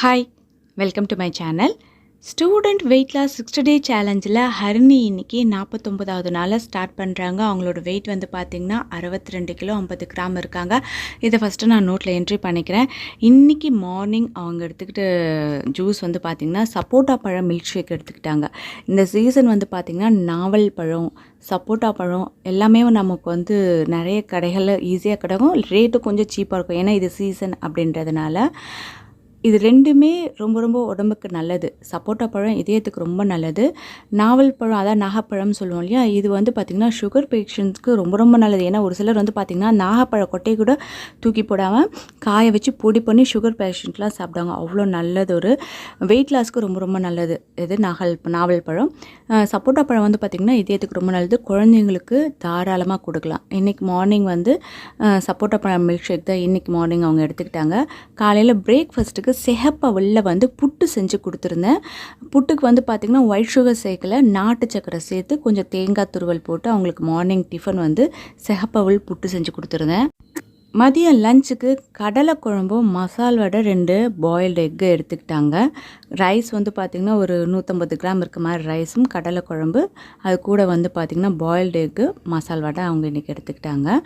Hi, welcome to my channel. Student weight loss 60 day சேலஞ்சில் ஹரிணி இன்றைக்கி 49வது நாளில் ஸ்டார்ட் பண்ணுறாங்க. அவங்களோட வெயிட் வந்து பார்த்திங்கன்னா 62 கிலோ 50 கிராம் இருக்காங்க. இதை ஃபஸ்ட்டு நான் நோட்டில் என்ட்ரி பண்ணிக்கிறேன். இன்றைக்கி மார்னிங் அவங்க எடுத்துக்கிட்ட ஜூஸ் வந்து பார்த்திங்கன்னா சப்போட்டா பழம் மில்க் ஷேக் எடுத்துக்கிட்டாங்க. இந்த சீசன் வந்து பார்த்திங்கன்னா நாவல் பழம், சப்போட்டா பழம் எல்லாமே நமக்கு வந்து நிறைய கடைகளில் ஈஸியாக கிடைக்கும். ரேட்டும் கொஞ்சம் சீப்பாக இருக்கும். ஏன்னா இது சீசன் அப்படின்றதுனால இது ரெண்டுமே ரொம்ப ரொம்ப உடம்புக்கு நல்லது. சப்போட்டா பழம் இதயத்துக்கு ரொம்ப நல்லது. நாவல் பழம் அதான் நாகப்பழம் சொல்லுவோம் இல்லையா, இது வந்து பார்த்திங்கன்னா சுகர் பேஷண்ட்ஸ்க்கு ரொம்ப ரொம்ப நல்லது. ஏன்னா ஒரு சிலர் வந்து பார்த்திங்கன்னா நாகப்பழ கொட்டையை கூட தூக்கி போடாமல் காய வச்சு பொடி பண்ணி சுகர் பேஷண்ட்லாம் சாப்பிடுவாங்க. அவ்வளோ நல்லது. ஒரு வெயிட் லாஸ்க்கு ரொம்ப ரொம்ப நல்லது இது நாவல் பழம். சப்போட்டா பழம் வந்து பார்த்திங்கன்னா இதயத்துக்கு ரொம்ப நல்லது. குழந்தைங்களுக்கு தாராளமாக கொடுக்கலாம். இன்றைக்கி மார்னிங் வந்து சப்போட்டா பழம் மில்க் ஷேக் தான் இன்றைக்கி மார்னிங் அவங்க எடுத்துக்கிட்டாங்க. காலையில் பிரேக்ஃபாஸ்ட்டுக்கு சிகப்பவுல்ல வந்து புட்டு செஞ்சு கொடுத்துருந்தேன். புட்டுக்கு வந்து பார்த்திங்கன்னா ஒயிட் சுகர் சேர்க்கல, நாட்டு சக்கரை சேர்த்து கொஞ்சம் தேங்காய் துருவல் போட்டு அவங்களுக்கு மார்னிங் டிஃபன் வந்து சிகப்பவுல் புட்டு செஞ்சு கொடுத்துருந்தேன். மதியம் லஞ்சுக்கு கடலை குழம்பும் மசால் வடை 2 பாயில்டு எக்கு எடுத்துக்கிட்டாங்க. ரைஸ் வந்து பார்த்திங்கன்னா ஒரு 150 கிராம் இருக்க மாதிரி ரைஸும் கடலை குழம்பு, அது கூட வந்து பார்த்திங்கன்னா பாயில்டு எக்கு மசால் வடை அவங்க இன்றைக்கி எடுத்துக்கிட்டாங்க.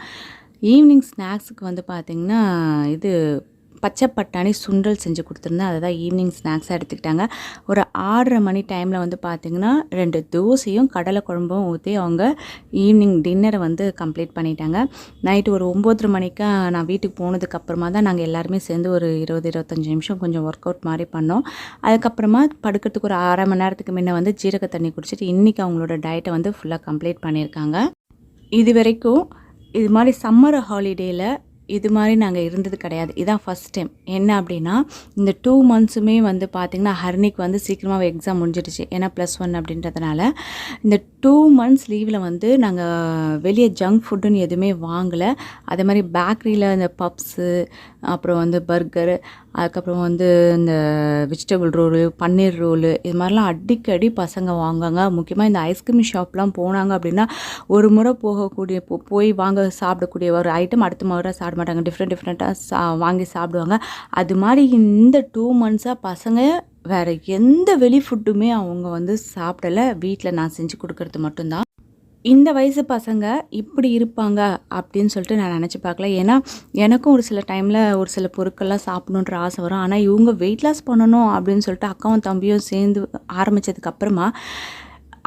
ஈவினிங் ஸ்நாக்ஸுக்கு வந்து பார்த்திங்கன்னா இது பச்சை பட்டாணி சுண்டல் செஞ்சு கொடுத்துருந்தேன். அதை தான் ஈவினிங் ஸ்நாக்ஸாக எடுத்துக்கிட்டாங்க. ஒரு 6:30 மணி டைமில் வந்து பார்த்திங்கன்னா 2 தோசையும் கடலை குழம்பும் ஊற்றி அவங்க ஈவினிங் டின்னரை வந்து கம்ப்ளீட் பண்ணிட்டாங்க. நைட்டு ஒரு 9:30 மணிக்கு நான் வீட்டுக்கு போனதுக்கப்புறமா தான் நாங்கள் எல்லாருமே சேர்ந்து ஒரு 20-25 நிமிஷம் கொஞ்சம் ஒர்க் அவுட் மாதிரி பண்ணோம். அதுக்கப்புறமா படுக்கிறதுக்கு ஒரு 1/2 மணி நேரத்துக்கு முன்னே வந்து ஜீரக தண்ணி குடிச்சிட்டு இன்றைக்கி அவங்களோட டயட்டை வந்து ஃபுல்லாக கம்ப்ளீட் பண்ணியிருக்காங்க. இது வரைக்கும் இது மாதிரி சம்மர் ஹாலிடேயில் இது மாதிரி நாங்கள் இருந்தது கிடையாது. இதான் ஃபஸ்ட் டைம். என்ன அப்படின்னா இந்த 2 மந்த்ஸுமே வந்து பார்த்திங்கன்னா ஹரிணிக்கு வந்து சீக்கிரமாக எக்ஸாம் முடிஞ்சிடுச்சு. ஏன்னா +1 அப்படின்றதுனால இந்த 2 மந்த்ஸ் லீவில் வந்து நாங்கள் வெளியே ஜங்க் ஃபுட்டுன்னு எதுவுமே வாங்கலை. அதே மாதிரி பேக்கரியில் இந்த பப்ஸு, அப்புறம் வந்து பர்கரு, அதுக்கப்புறம் வந்து இந்த வெஜிடபிள் ரோலு, பன்னீர் ரோலு, இது மாதிரிலாம் அடிக்கடி பசங்க வாங்குவாங்க. முக்கியமாக இந்த ஐஸ்கிரீம் ஷாப்லாம் போனாங்க அப்படின்னா ஒரு முறை போகக்கூடிய போய் சாப்பிடக்கூடிய ஒரு ஐட்டம் அடுத்த முறை சாப்பிட மாட்டாங்க. டிஃப்ரெண்ட்டாக வாங்கி சாப்பிடுவாங்க. அது மாதிரி இந்த 2 மந்த்ஸாக பசங்க வேறு எந்த வெளி ஃபுட்டுமே அவங்க வந்து சாப்பிடலை. வீட்டில் நான் செஞ்சு கொடுக்கறது மட்டும்தான். இந்த வயசு பசங்க இப்படி இருப்பாங்க அப்படின்னு சொல்லிட்டு நான் நினச்சி பார்க்கல. ஏன்னா எனக்கும் ஒரு சில டைமில் ஒரு சில பொருட்கள்லாம் சாப்பிடணுன்ற ஆசை வரும். ஆனால் இவங்க வெயிட் லாஸ் பண்ணணும் அப்படின்னு சொல்லிட்டு அக்காவும் தம்பியும் சேர்ந்து ஆரம்பித்ததுக்கப்புறமா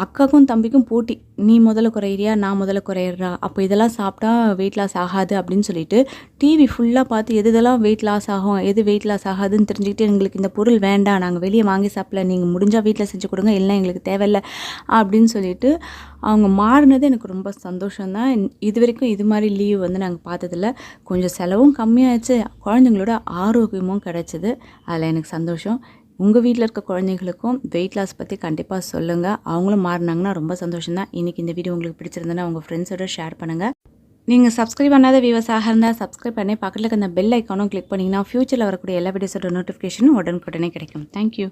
அக்காவுக்கும் தம்பிக்கும் போட்டி. நீ முதல்ல குறையிறியா, நான் முதல்ல குறையிறா, அப்போ இதெல்லாம் சாப்பிட்டா வெயிட் லாஸ் ஆகாது அப்படின்னு சொல்லிட்டு டிவி ஃபுல்லாக பார்த்து எதெல்லாம் வெயிட் லாஸ் ஆகும், எது வெயிட் லாஸ் ஆகாதுன்னு தெரிஞ்சுக்கிட்டு எங்களுக்கு இந்த பொருள் வேண்டாம், நாங்கள் வெளியே வாங்கி சாப்பிடல, நீங்கள் முடிஞ்சால் வீட்டில் செஞ்சு கொடுங்க, இல்லை எங்களுக்கு தேவையில்லை அப்படின்னு சொல்லிட்டு அவங்க மாறினது எனக்கு ரொம்ப சந்தோஷம்தான். இது வரைக்கும் இது மாதிரி லீவ் வந்து நாங்கள் பார்த்ததில்ல. கொஞ்சம் செலவும் கம்மியாகிடுச்சு, குழந்தைங்களோட ஆரோக்கியமும் கிடச்சிது. அதில் எனக்கு சந்தோஷம். உங்கள் வீட்டில் இருக்க குழந்தைங்களுக்கும் வெயிட் லாஸ் பற்றி கண்டிப்பாக சொல்லுங்கள். அவங்களும் மாறினாங்கன்னா ரொம்ப சந்தோஷம்தான். இன்றைக்கி இந்த வீடியோ உங்களுக்கு பிடிச்சிருந்தேன்னா உங்கள் ஃப்ரெண்ட்ஸோட ஷேர் பண்ணுங்கள். நீங்கள் சப்ஸ்கிரைப் பண்ணாத வியூவர்ஸாக இருந்தால் சப்ஸ்கிரைப் பண்ணி பக்கத்தில் இருக்க அந்த பெல் ஐக்கானும் கிளிக் பண்ணிங்கன்னா ஃப்யூச்சரில் வரக்கூடிய எல்லா வீடியோஸோட நோட்டிஃபிகேஷனும் உடனுக்குடனே கிடைக்கும். தேங்க்யூ.